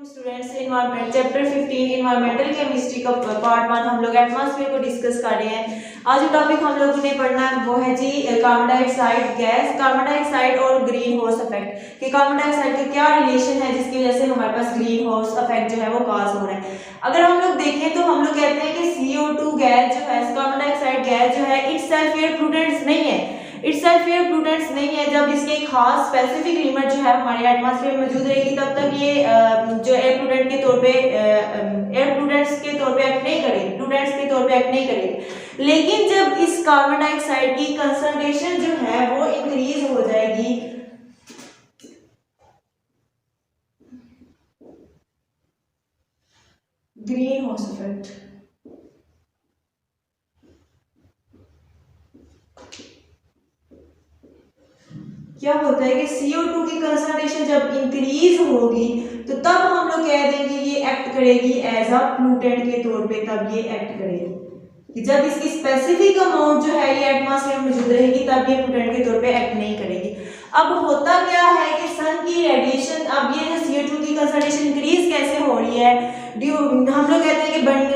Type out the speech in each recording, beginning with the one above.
Students environment chapter 15 environmental chemistry का part 1 हम लोग एटमॉस्फेयर को डिस्कस कर रहे हैं। आज जो टॉपिक हम लोगों ने पढ़ना है वो है जी carbon dioxide gas, carbon dioxide और ग्रीन हाउस इफेक्ट कि कार्बन डाइऑक्साइड का क्या रिलेशन है जिसकी वजह से हमारे पास ग्रीन हाउस इफेक्ट जो है वो काज हो रहा है। अगर हम लोग देखें तो हम लोग कहते हैं कि CO2 गैस जो है, कार्बन डाइऑक्साइड गैस जो है इटसेल्फ एयर पोल्यूटेंट्स नहीं है, इटसेल्फ एयर पोल्यूटेंट्स नहीं है। जब इसके खास स्पेसिफिक लिमिट जो है हमारे एटमॉस्फेयर में मौजूद रहेगी तब तक ये जो एयर पोल्यूटेंट के तौर पे एयर पोल्यूटेंट्स के तौर पे एक्ट नहीं करेगी, पोल्यूटेंट्स के तौर पे एक्ट नहीं करेगी। लेकिन जब इस कार्बन डाइऑक्साइड की कंसंट्रेशन जो है वो इंक्रीज हो जाएगी, ग्रीन हाउस इफेक्ट, क्या होता है कि CO2 की कंसंट्रेशन जब इंक्रीज होगी तो तब हम लोग कह देंगे ये एक्ट करेगी एज अ पोल्यूटेंट के तौर पे, तब ये एक्ट करेगी कि जब इसकी स्पेसिफिक अमाउंट जो है ये एटमॉस्फेयर में मौजूद रहेगी तब ये पोल्यूटेंट के तौर पे एक्ट नहीं करेगी। अब होता क्या है कि सन की रेडिएशन, अब ये जो CO2 की कंसंट्रेशन इंक्रीज कैसे हो रही है, हम लोग कहते हैं कि बर्निंग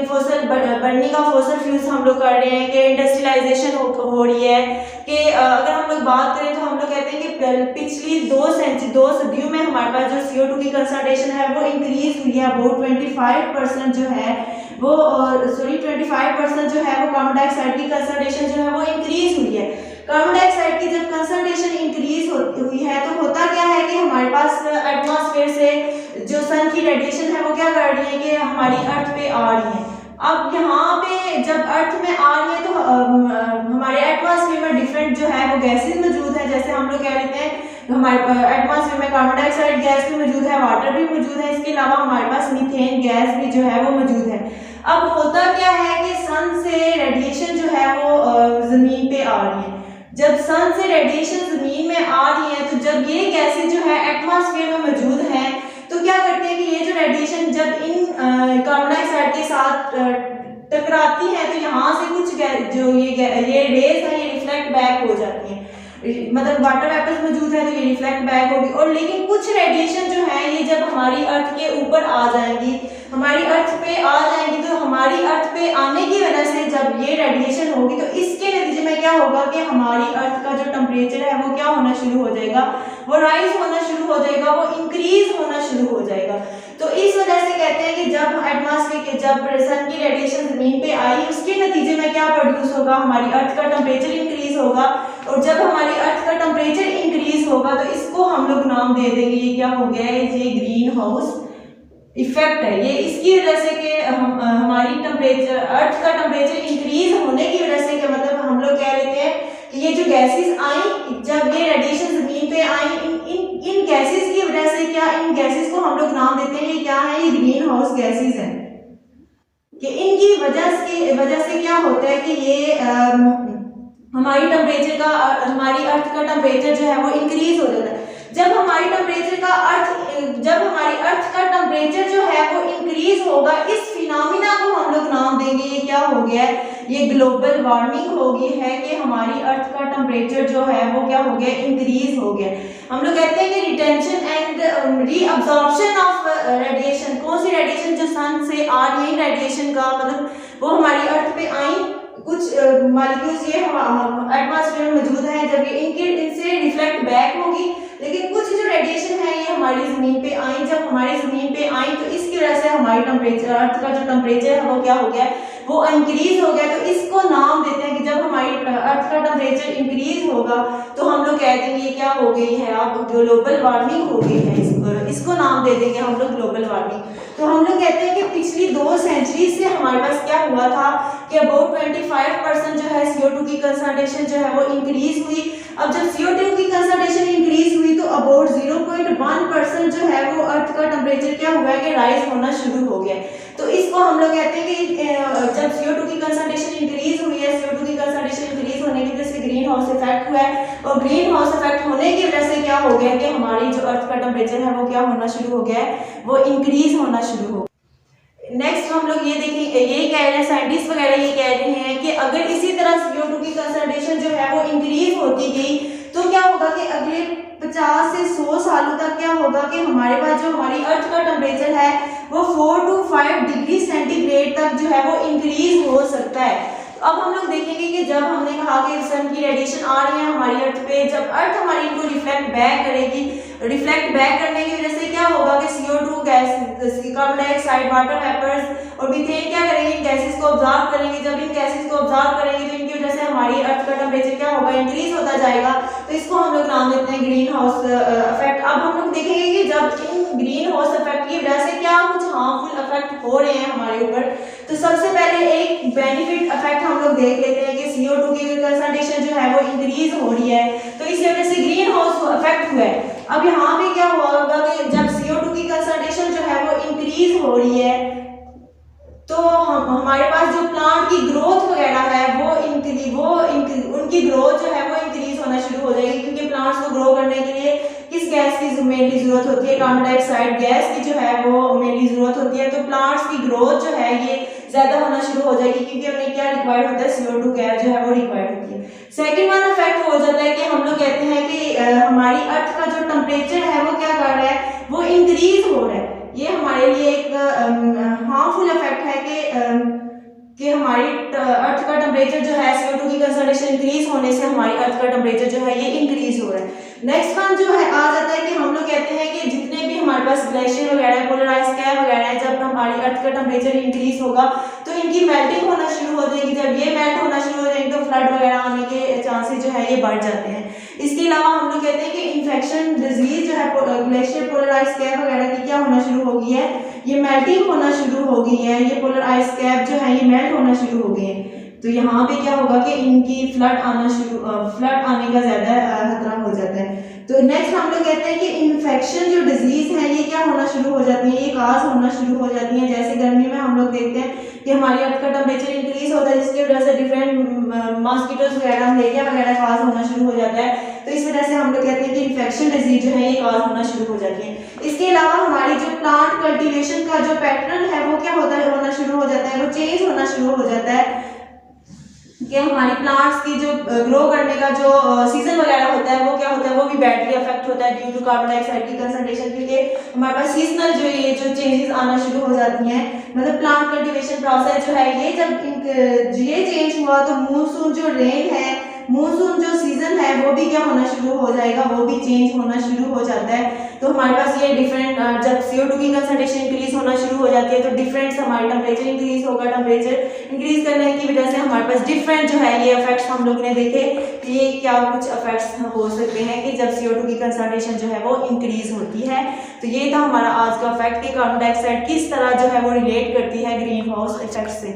ऑफ फॉसिल फ्यूल्स हम लोग कर रहे हैं कि इंडस्ट्रियलाइजेशन हो रही है कि अगर हम लोग बात करें तो हम लोग कहते हैं कि पिछली दो सदियों में हमारे पास जो CO2 की कंसंट्रेशन है वो इंक्रीज हुई है, अबाउट 25% जो है वो 25% जो है वो कार्बन डाइऑक्साइड की कंसंट्रेशन जो है वो इंक्रीज हुई है। कार्बन डाइऑक्साइड की जब कंसंट्रेशन इंक्रीज हुई है तो होता क्या है कि हमारे पास एटमॉस्फेयर से जो सन की रेडिएशन है वो क्या कर रही है कि हमारी अर्थ पे आ रही है। अब यहाँ पे जब अर्थ में आ रही है तो हमारे एटमॉस्फेयर में डिफरेंट जो है वो गैसेस मौजूद है, जैसे हम लोग कह लेते हैं हमारे एटमॉस्फेयर में कार्बन डाइऑक्साइड गैस भी मौजूद है, वाटर भी मौजूद है, इसके अलावा हमारे पास मीथेन गैस भी जो है वो मौजूद है। अब होता क्या है कि सन से रेडिएशन जो है वो जमीन पे आ रही है। जब सन से रेडिएशन जमीन में आ रही है तो जब ये गैसेस जो है एटमॉस्फेयर में मौजूद हैं तो क्या करते हैं कि ये जो रेडिएशन जब इन कार्बन डाइऑक्साइड के साथ टकराती है तो यहाँ से कुछ जो ये रेज है ये रिफ्लेक्ट बैक हो जाती हैं, मतलब वाटर वेपर्स मौजूद है तो ये रिफ्लेक्ट बैक होगी। और लेकिन कुछ रेडिएशन जो है ये जब हमारी अर्थ के ऊपर आ जाएंगी, हमारी अर्थ पे आ जाएंगी, तो हमारी अर्थ पे आने की वजह से जब ये रेडिएशन होगी तो इसके नतीजे में क्या होगा कि हमारी अर्थ का जो टेम्परेचर है वो क्या होना शुरू हो जाएगा, वो राइज होना शुरू हो जाएगा, वो इंक्रीज होना शुरू हो जाएगा। तो इस वजह से कहते हैं कि जब एटमॉस्फेयर के जब सन की रेडिएशन जमीन पे आई उसके नतीजे में क्या प्रोड्यूस होगा, हमारी अर्थ का टेम्परेचर इंक्रीज होगा। और जब हमारी अर्थ का टेम्परेचर इंक्रीज होगा तो इसको हम लोग नाम दे देंगे, ये क्या हो गया है, ये ग्रीन हाउस इफेक्ट है। ये इसकी वजह से कि हमारी टेम्परेचर, अर्थ का टेम्परेचर इंक्रीज होने की वजह से, कि मतलब हम लोग कह लेते हैं कि ये जो गैसेस आई, जब ये रेडिएशन जमीन पे आई, इन गैसेस की वजह से क्या, इन गैसेस को हम लोग नाम देते हैं, ये क्या है, ये ग्रीन हाउस गैसेस हैं। कि इनकी वजह से क्या होता है कि ये हमारी टेम्परेचर का, हमारी अर्थ का टेम्परेचर जो है वो इंक्रीज हो जाता है। जब हमारी अर्थ का टेम्परेचर जो है वो इंक्रीज होगा, इस फिनोमिना को हम लोग नाम देंगे, ये क्या हो गया है, ये ग्लोबल वार्मिंग हो गई है कि हमारी अर्थ का टेम्परेचर जो है वो क्या हो गया, इंक्रीज हो गया। हम लोग कहते हैं कि retention and reabsorption of radiation, कौन सी रेडिएशन जो सन से आ रही है, रेडिएशन का मतलब वो हमारी अर्थ पे आई, कुछ मॉलिक्यूल्स ये एटमॉस्फेयर में मौजूद हैं, जब ये इनसे रिफ्लेक्ट बैक होगी, लेकिन कुछ जो रेडिएशन है ये हमारी जमीन पे आई, जब हमारी जमीन पे आई तो इसकी वजह से हमारी टेम्परेचर, अर्थ का जो टेम्परेचर है वो क्या हो गया, वो इंक्रीज हो गया। तो इसको नाम देते हैं कि जब हमारी अर्थ का टेम्परेचर इंक्रीज होगा तो हम लोग कह देंगे ये क्या हो गई है, अब ग्लोबल वार्मिंग हो गई है, इसको नाम दे देंगे हम लोग ग्लोबल वार्मिंग। तो हम लोग कहते हैं कि पिछली 2 सेंचुरी से हमारे पास क्या हुआ था कि अबाउट 25% जो है CO2 की कंसंट्रेशन जो है वो इंक्रीज हुई। अब जब CO2 की कंसंट्रेशन इंक्रीज हुई तो अबाउट 0.1% जो है वो अर्थ का टेम्परेचर क्या हुआ है कि राइज होना शुरू हो गया। तो इसको हम लोग कहते हैं कि जब CO2 की कंसंट्रेशन इंक्रीज हुई है, CO2 की कंसंट्रेशन इंक्रीज होने की वजह से ग्रीन हाउस इफेक्ट हुआ है, और ग्रीन हाउस इफेक्ट होने की वजह से क्या हो गया कि हमारी जो अर्थ का टेम्परेचर है वो क्या होना शुरू हो गया है, वो इंक्रीज होना शुरू हो। नेक्स्ट हम लोग ये देखें, ये कह रहे हैं साइंटिस्ट वगैरह ये कह रहे हैं कि अगर इसी तरह CO2 की कंसंट्रेशन जो है वो इंक्रीज होती गई तो क्या होगा कि अगले 50 से 100 सालों तक क्या होगा कि हमारे पास जो हमारी अर्थ का टेम्परेचर है वो 4 to 5 डिग्री सेंटीग्रेड तक जो है वो इंक्रीज हो सकता है। तो अब हम लोग देखेंगे कि जब हमने कहा कि सन की रेडिएशन आ रही है हमारी अर्थ पे, जब अर्थ हमारी इनको रिफ्लेक्ट बैक करेगी, रिफ्लेक्ट बैक करने की वजह से क्या होगा कि CO2 gas, carbon dioxide, water vapours और मीथेन क्या करेंगे, इन गैसेस को ऑब्जॉर्ब करेंगे। जब इन गैसेस को ऑब्जॉर्ब करेंगे तो इनकी वजह से हमारी अर्थ का टेम्परेचर क्या होगा, इंक्रीज होता जाएगा। तो इसको हम लोग नाम देते हैं ग्रीन हाउस इफेक्ट। अब हम लोग देखेंगे कि जब इन ग्रीन हाउस इफेक्ट की वजह से क्या कुछ हार्मफुल इफेक्ट हो रहे हैं हमारे ऊपर। तो सबसे पहले एक बेनिफिट इफेक्ट हम लोग देख लेते हैं कि CO2 की कंसंट्रेशन जो है वो इंक्रीज हो रही है, तो इस वजह से ग्रीन हाउस इफेक्ट हुआ है। अब यहाँ पे क्या हुआ होगा कि जब CO2 की कंसंट्रेशन जो है वो इंक्रीज हो रही है तो हमारे पास जो प्लांट की ग्रोथ वगैरह है वो उनकी ग्रोथ जो है वो इंक्रीज होना शुरू हो जाएगी, क्योंकि प्लांट्स को ग्रो करने के लिए किस गैस की मेनली जरूरत होती है, कार्बन डाइऑक्साइड गैस की जो है वो मेनली जरूरत होती है। तो प्लांट्स की ग्रोथ जो है ये ज्यादा होना शुरू हो जाएगी, क्योंकि उन्हें क्या रिक्वायर्ड होता है, CO2 गैस जो है वो रिक्वायर्ड होती है। सेकंड वन इफेक्ट हो जाता है कि हम लोग कहते हैं कि हमारी अर्थ का जो टेम्परेचर है वो क्या कर रहा है, वो इंक्रीज हो रहा है। ये हमारे लिए एक हार्मफुल इफेक्ट है कि हमारी अर्थ का टेम्परेचर जो है CO2 की कंसंट्रेशन इंक्रीज होने से हमारी अर्थ का टेम्परेचर जो है ये इंक्रीज हो रहा है। नेक्स्ट वन जो है आ जाता है कि हम लोग कहते हैं कि जितने भी हमारे पास ग्लेशियर वगैरह, पोलर आइस कैप वगैरह है, जब हमारी अर्थ का टेम्परेचर इंक्रीज होगा तो इनकी मेल्टिंग होना शुरू हो जाएगी। जब ये मेल्ट होना शुरू हो जाएगी तो फ्लड वगैरह आने के चांसेस जो है ये बढ़ जाते हैं। इसके अलावा हम लोग कहते हैं कि इन्फेक्शन डिजीज जो है ग्लेशियर, पोलर आइस कैप वगैरह की क्या होना शुरू हो गई है, ये मेल्टिंग होना शुरू हो गई है। ये पोलर आइस कैप जो है ये मेल्ट होना शुरू हो गए हैं। तो यहाँ पे क्या होगा कि इनकी फ्लड आने का ज्यादा खतरा हो जाता है। तो नेक्स्ट हम लोग कहते हैं कि इन्फेक्शन जो डिजीज है ये क्या होना शुरू हो जाती है, ये काज होना शुरू हो जाती है। जैसे गर्मी में हम लोग देखते हैं कि हमारी अर्थ का टेम्परेचर इंक्रीज होता है, जिसकी वजह से डिफरेंट मॉस्किटोज वगैरह, मलेरिया वगैरह काज होना शुरू हो जाता है। तो इस वजह से हम लोग कहते हैं कि इन्फेक्शन डिजीज जो है ये काज होना शुरू हो जाती है। इसके अलावा हमारी जो प्लांट कल्टीवेशन का जो पैटर्न है वो क्या होना शुरू हो जाता है, वो चेंज होना शुरू हो जाता है कि हमारी प्लांट्स की जो ग्रो करने का जो सीजन वगैरह होता है वो क्या होता है, वो भी बैडली अफेक्ट होता है ड्यू टू कार्बन डाइऑक्साइड की कंसंट्रेशन, क्योंकि हमारे पास सीजनल जो चेंजेस आना शुरू हो जाती हैं। मतलब प्लांट कल्टीवेशन प्रोसेस जो है ये जब ये चेंज हुआ तो मानसून जो रेन है, मानसून जो सीजन है वो भी क्या होना शुरू हो जाएगा, वो भी चेंज होना शुरू हो जाता है। तो हमारे पास ये डिफरेंट जब CO2 की कंसंट्रेशन इंक्रीज होना शुरू हो जाती है तो डिफरेंट हमारा टेम्परेचर इंक्रीज होगा। टेम्परेचर इंक्रीज करने की वजह से हमारे पास डिफरेंट जो है ये इफेक्ट्स हम लोग ने देखे कि ये क्या कुछ इफेक्ट्स हो सकते हैं कि जब CO2 की कंसंट्रेशन जो है वो इंक्रीज होती है। तो ये था हमारा आज का इफेक्ट कि कार्बन डाइऑक्साइड किस तरह जो है वो रिलेट करती है ग्रीन हाउस इफेक्ट से।